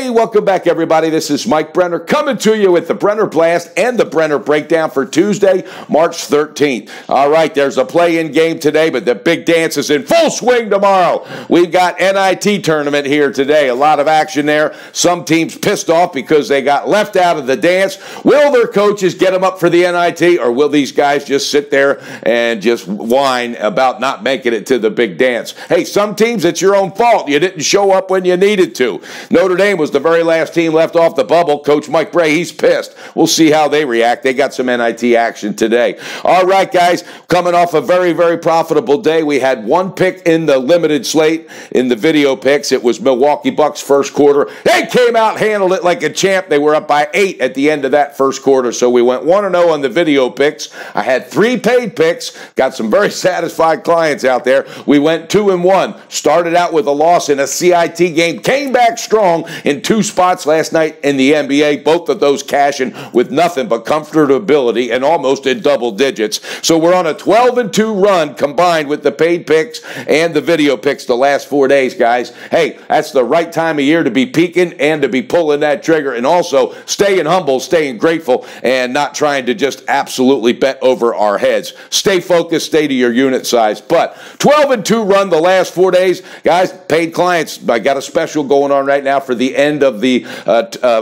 Hey, welcome back, everybody. This is Mike Brenner coming to you with the Brenner Blast and the Brenner Breakdown for Tuesday, March 13th. All right, there's a play-in game today, but the big dance is in full swing tomorrow. We've got NIT tournament here today. A lot of action there. Some teams pissed off because they got left out of the dance. Will their coaches get them up for the NIT, or will these guys just sit there and just whine about not making it to the big dance? Hey, some teams, it's your own fault. You didn't show up when you needed to. Notre Dame was the very last team left off the bubble. Coach Mike Bray, he's pissed. We'll see how they react. They got some NIT action today. All right, guys, coming off a very, very profitable day. We had one pick in the limited slate in the video picks. It was Milwaukee Bucks first quarter. They came out, handled it like a champ. They were up by 8 at the end of that first quarter, so we went 1-0 on the video picks. I had 3 paid picks. Got some very satisfied clients out there. We went 2-1. Started out with a loss in a CIT game. Came back strong in 2 spots last night in the NBA. Both of those cashing with nothing but comfortability and almost in double digits. So we're on a 12-2 run combined with the paid picks and the video picks the last 4 days, guys. Hey, that's the right time of year to be peaking and to be pulling that trigger, and also staying humble, staying grateful, and not trying to just absolutely bet over our heads. Stay focused, stay to your unit size. But 12-2 run the last 4 days. Guys, paid clients, I got a special going on right now for the end of the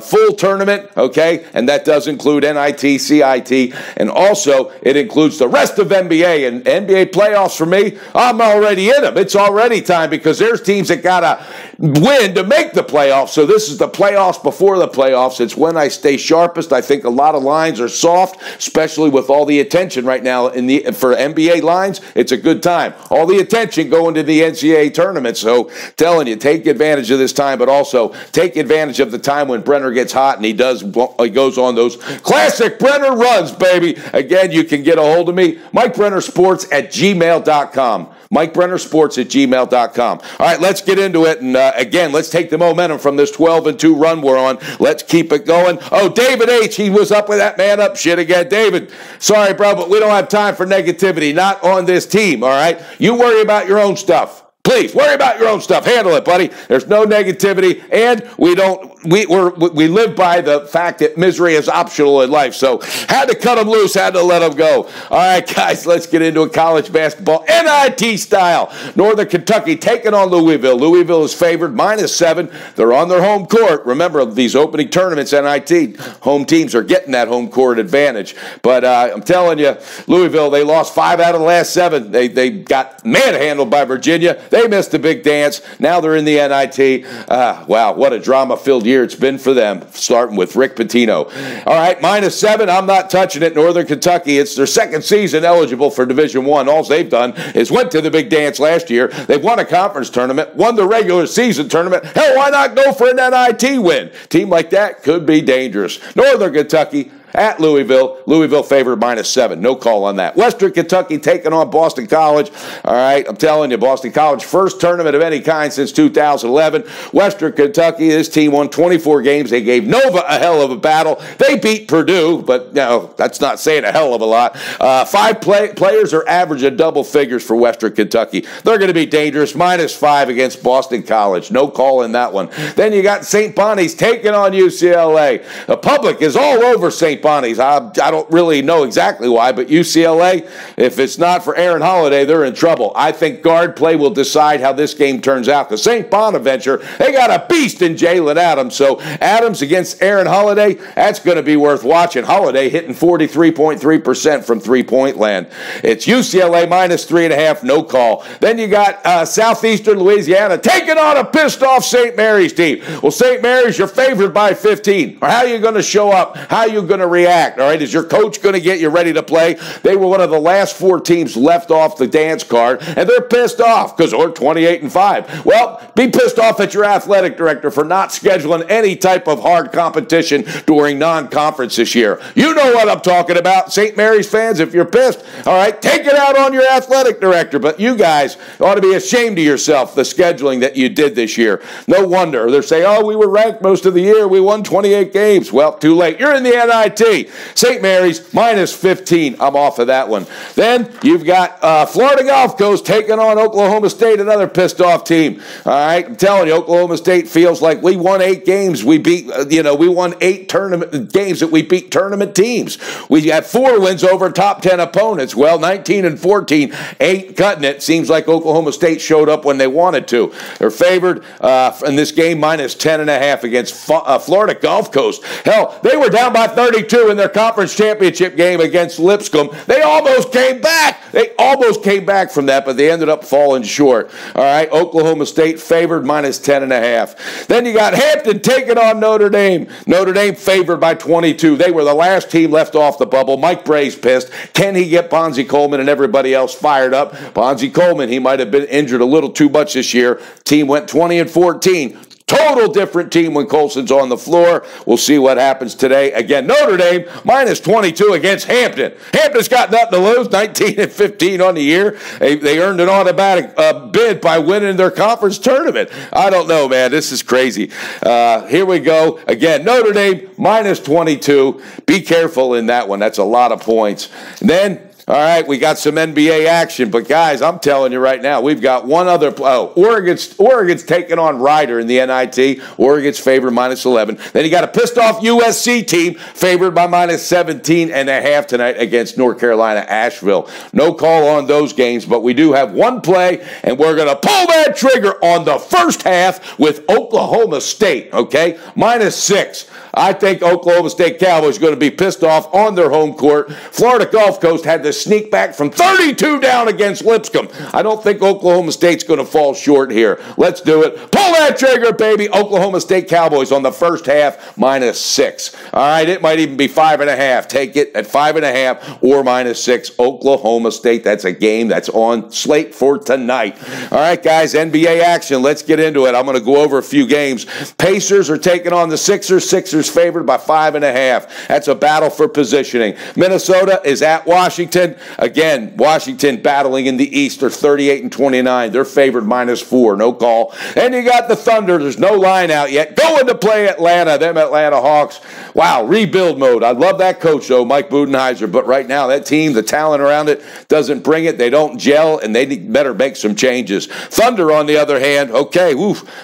full tournament, okay? And that does include NIT, CIT, and also it includes the rest of NBA. And NBA playoffs for me, I'm already in them. It's already time because there's teams that got to win to make the playoffs. So this is the playoffs before the playoffs. It's when I stay sharpest. I think a lot of lines are soft, especially with all the attention right now for NBA lines. It's a good time. All the attention going to the NCAA tournament. So telling you, take advantage of this time, but also take advantage of the time when Brenner gets hot and he goes on those classic Brenner runs, baby. Again, you can get a hold of me, MikeBrennerSports@gmail.com. MikeBrennerSports@gmail.com. All right, let's get into it. And again, let's take the momentum from this 12-2 run we're on. Let's keep it going. Oh, David H., he was up with that man up shit again. David, sorry, bro, but we don't have time for negativity. Not on this team, all right? You worry about your own stuff. Please, worry about your own stuff. Handle it, buddy. There's no negativity, and we live by the fact that misery is optional in life. So had to cut them loose, had to let them go. All right, guys, let's get into a college basketball NIT style. Northern Kentucky taking on Louisville. Louisville is favored -7. They're on their home court. Remember, these opening tournaments, NIT, home teams are getting that home court advantage. But I'm telling you, Louisville, they lost 5 out of the last 7. They got manhandled by Virginia. They missed the big dance. Now they're in the NIT. Wow, what a drama-filled year it's been for them, starting with Rick Pitino. All right, -7. I'm not touching it. Northern Kentucky, it's their second season eligible for Division I. All they've done is went to the big dance last year. They've won a conference tournament, won the regular season tournament. Hell, why not go for an NIT win? Team like that could be dangerous. Northern Kentucky at Louisville. Louisville favored -7. No call on that. Western Kentucky taking on Boston College. All right, I'm telling you, Boston College, first tournament of any kind since 2011. Western Kentucky, this team won 24 games. They gave Nova a hell of a battle. They beat Purdue, but no, that's not saying a hell of a lot. 5 players are averaging double figures for Western Kentucky. They're going to be dangerous. -5 against Boston College. No call in that one. Then you got St. Bonnie's taking on UCLA. The public is all over St. Bonnie's. I don't really know exactly why, but UCLA, if it's not for Aaron Holiday, they're in trouble. I think guard play will decide how this game turns out, because St. Bonaventure, they got a beast in Jalen Adams. So Adams against Aaron Holiday, that's going to be worth watching. Holiday hitting 43.3% from three-point land. It's UCLA -3.5, no call. Then you got Southeastern Louisiana taking on a pissed-off St. Mary's team. Well, St. Mary's, you're favored by 15. Or how are you going to show up? How are you going to react? All right, is your coach going to get you ready to play? They were one of the last 4 teams left off the dance card, and they're pissed off because they're 28-5. Well, be pissed off at your athletic director for not scheduling any type of hard competition during non-conference this year. You know what I'm talking about, St. Mary's fans. If you're pissed, all right, take it out on your athletic director. But you guys ought to be ashamed of yourself, the scheduling that you did this year. No wonder. They're saying, oh, we were ranked most of the year. We won 28 games. Well, too late. You're in the NIT. NIT. St. Mary's minus 15. I'm off of that one. Then you've got Florida Gulf Coast taking on Oklahoma State, another pissed off team. All right, I'm telling you, Oklahoma State feels like we won 8 games. We beat, we won 8 tournament games that we beat tournament teams. We had 4 wins over top 10 opponents. Well, 19 and 14 ain't cutting it. Seems like Oklahoma State showed up when they wanted to. They're favored in this game minus 10.5 against Florida Gulf Coast. Hell, they were down by 32 in their conference championship game against Lipscomb. They almost came back. They almost came back from that, but they ended up falling short. All right, Oklahoma State favored minus 10.5. Then you got Hampton taking on Notre Dame. Notre Dame favored by 22. They were the last team left off the bubble. Mike Bray's pissed. Can he get Bonzie Coleman and everybody else fired up? Bonzie Coleman, he might have been injured a little too much this year. Team went 20 and 14. Total different team when Colson's on the floor. We'll see what happens today. Again, Notre Dame minus 22 against Hampton. Hampton's got nothing to lose, 19 and 15 on the year. They earned an automatic bid by winning their conference tournament. I don't know, man. This is crazy. Here we go. Again, Notre Dame minus 22. Be careful in that one. That's a lot of points. And then, all right, we got some NBA action, but guys, I'm telling you right now, we've got one other. Oregon's taking on Ryder in the NIT. Oregon's favored minus 11. Then you got a pissed off USC team favored by minus 17.5 tonight against North Carolina Asheville. No call on those games, but we do have one play, and we're going to pull that trigger on the first half with Oklahoma State. Okay, minus 6. I think Oklahoma State Cowboys are going to be pissed off on their home court. Florida Gulf Coast had to sneak back from 32 down against Lipscomb. I don't think Oklahoma State's going to fall short here. Let's do it. Pull that trigger, baby. Oklahoma State Cowboys on the first half, minus 6. All right, it might even be 5.5. Take it at 5.5 or minus 6. Oklahoma State, that's a game that's on slate for tonight. All right, guys, NBA action. Let's get into it. I'm going to go over a few games. Pacers are taking on the Sixers. Sixers favored by 5.5. That's a battle for positioning. Minnesota is at Washington. Again, Washington battling in the East. They're 38 and 29. They're favored minus 4. No call. And you got the Thunder. There's no line out yet. Going to play Atlanta. Them Atlanta Hawks. Wow, rebuild mode. I love that coach, though, Mike Budenholzer. But right now, that team, the talent around it, doesn't bring it. They don't gel, and they better make some changes. Thunder, on the other hand, okay,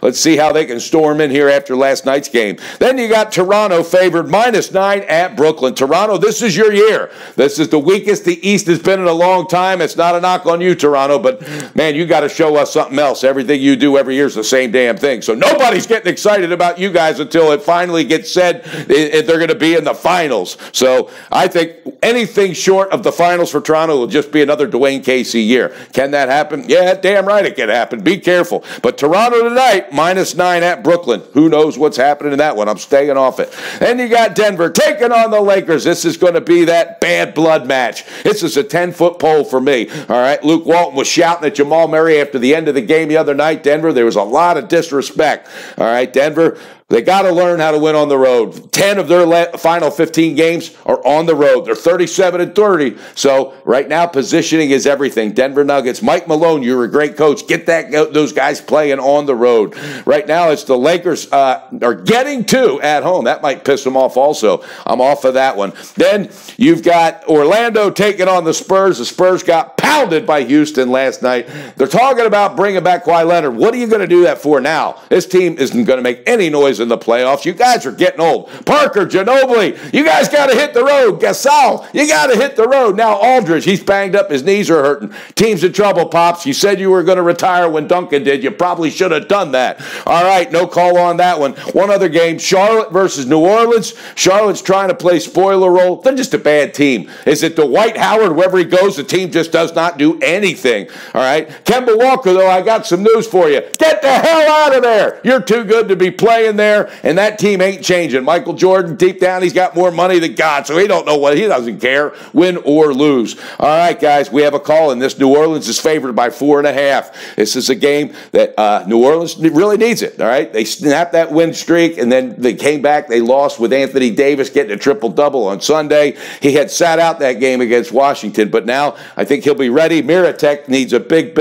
let's see how they can storm in here after last night's game. Then you got Toronto favored minus 9 at Brooklyn. Toronto, this is your year. This is the weakest the East has been in a long time. It's not a knock on you, Toronto, but, man, you got to show us something else. Everything you do every year is the same damn thing. So nobody's getting excited about you guys until it finally gets said they're going to be in the finals. So I think anything short of the finals for Toronto will just be another Dwayne Casey year. Can that happen? Yeah, damn right it can happen. Be careful. But Toronto tonight, minus 9 at Brooklyn. Who knows what's happening in that one? I'm staying off it. Then you got Denver taking on the Lakers. This is going to be that bad blood match. This is a 10-foot pole for me. All right, Luke Walton was shouting at Jamal Murray after the end of the game the other night. Denver, there was a lot of disrespect. All right, Denver, they got to learn how to win on the road. 10 of their final 15 games are on the road. They're 37 and 30. So right now, positioning is everything. Denver Nuggets, Mike Malone, you're a great coach. Get those guys playing on the road. Right now, it's the Lakers are getting 2 at home. That might piss them off also. I'm off of that one. Then you've got Orlando taking on the Spurs. The Spurs got pounded by Houston last night. They're talking about bringing back Kawhi Leonard. What are you going to do that for now? This team isn't going to make any noise in the playoffs. You guys are getting old. Parker, Ginobili, you guys got to hit the road. Gasol, you got to hit the road. Now Aldridge, he's banged up. His knees are hurting. Team's in trouble, Pops. You said you were going to retire when Duncan did. You probably should have done that. All right, no call on that one. One other game, Charlotte versus New Orleans. Charlotte's trying to play spoiler role. They're just a bad team. Is it Dwight Howard? Wherever he goes, the team just does not do anything. All right, Kemba Walker, though, I got some news for you. Get the hell out of there. You're too good to be playing there. And that team ain't changing. Michael Jordan, deep down, he's got more money than God, so he doesn't care, win or lose. All right, guys, we have a call, and this New Orleans is favored by 4.5. This is a game that New Orleans really needs it, all right? They snapped that win streak, and then they came back. They lost with Anthony Davis getting a triple-double on Sunday. He had sat out that game against Washington, but now I think he'll be ready. Miratek needs a big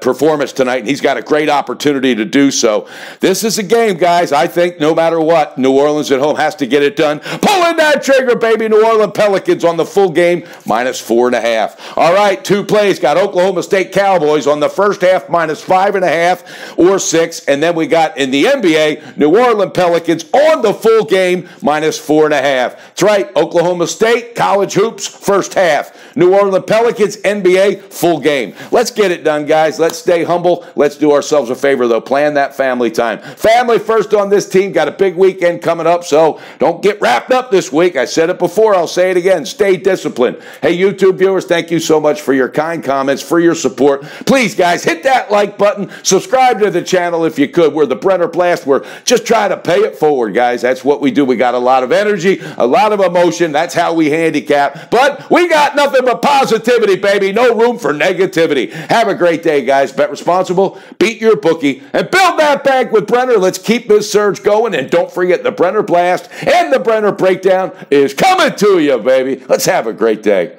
performance tonight, and he's got a great opportunity to do so. This is a game, guys. I think no matter what, New Orleans at home has to get it done. Pulling that trigger, baby. New Orleans Pelicans on the full game, -4.5. All right, 2 plays. Got Oklahoma State Cowboys on the first half, -5.5 or 6. And then we got in the NBA, New Orleans Pelicans on the full game, -4.5. That's right, Oklahoma State, college hoops, first half. New Orleans Pelicans, NBA, full game. Let's get it done, guys. Let's stay humble. Let's do ourselves a favor, though. Plan that family time. Family first on this team. Got a big weekend coming up, so don't get wrapped up this week. I said it before. I'll say it again. Stay disciplined. Hey, YouTube viewers, thank you so much for your kind comments, for your support. Please, guys, hit that like button. Subscribe to the channel if you could. We're the Brenner Blast. We're just trying to pay it forward, guys. That's what we do. We got a lot of energy, a lot of emotion. That's how we handicap. But we got nothing but positivity, baby. No room for negativity. Have a great day, guys. Bet responsible, beat your bookie, and build that bank with Brenner. Let's keep this surge going. And don't forget, the Brenner Blast and the Brenner Breakdown is coming to you, baby. Let's have a great day.